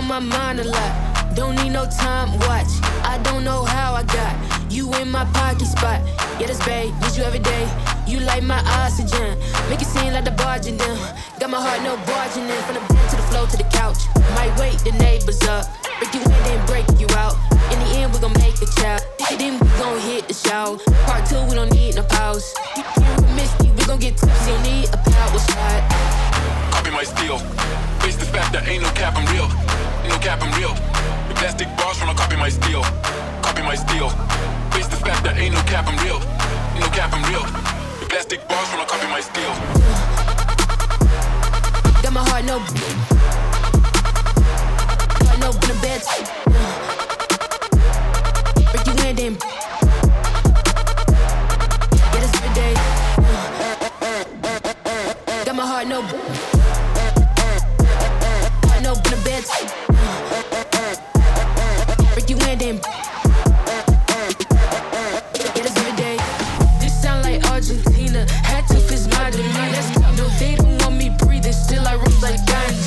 on my mind a lot. Don't need no time watch. I don't know how I got you in my pocket spot. Yeah, that's babe, need you every day. You like my oxygen, make it seem like the barging down. Got my heart no barging in. From the bed to the floor to the couch. Might wake the neighbors up. Break you in, then break you out. In the end, we gon' make a child. Then we gon' hit the shower. Part 2, we don't need no pause. We miss you, we gon' get tipsy. Don't need a power shot. Copy my steel. Face the fact that ain't no cap, I'm real. No cap, I'm real. The plastic bars when I copy my steel. Copy my steel. Face the fact that ain't no cap, I'm real. No cap, I'm real. The plastic bars when I copy my steel. Got my heart no. Heart no in the bed. Break you in, then. Yeah, that's every day. Got my heart no. Heart no in the bed. Break you in, then. Yeah, that's every day. This sound like Argentina. Had to fix my demeanor. No, they don't want me breathing. Still I rose like Gandhi.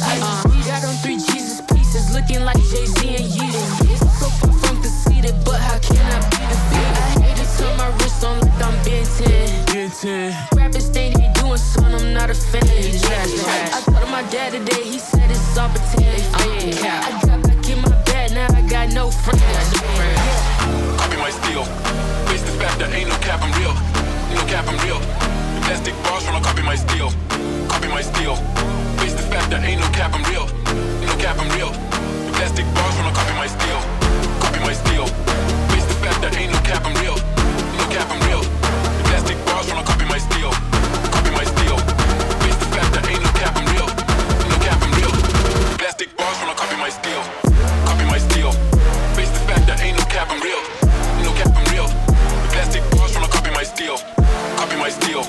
Got on 3 Jesus pieces, looking like Jay-Z and Yeezy. So far from conceited, but how can I be defeated? I hate it, turn my wrist on like I'm Ben 10. Rappers think he doing something, I'm not a fan. I told my dad today, he said it's all pretend. I got back in my bed, now I got no friends. Copy my steel. Face the fact that ain't no cap, I'm real. No cap, I'm real. The plastic bars when I copy my steel. Copy my steel. Face the fact that ain't no cap, I'm real. No cap, I'm real. The plastic bars when I copy my steel. Copy my steel. Face the fact that ain't no cap, I'm real. No cap, I'm real. The plastic bars when I copy my steel. Copy my steel. Face the fact that ain't no cap, I'm real. No cap, I'm real. The plastic bars when I copy my steel. Copy my steel. Face the fact that ain't no cap, I'm real. No cap, I'm real. The plastic bars when I copy my steel. Copy my steel.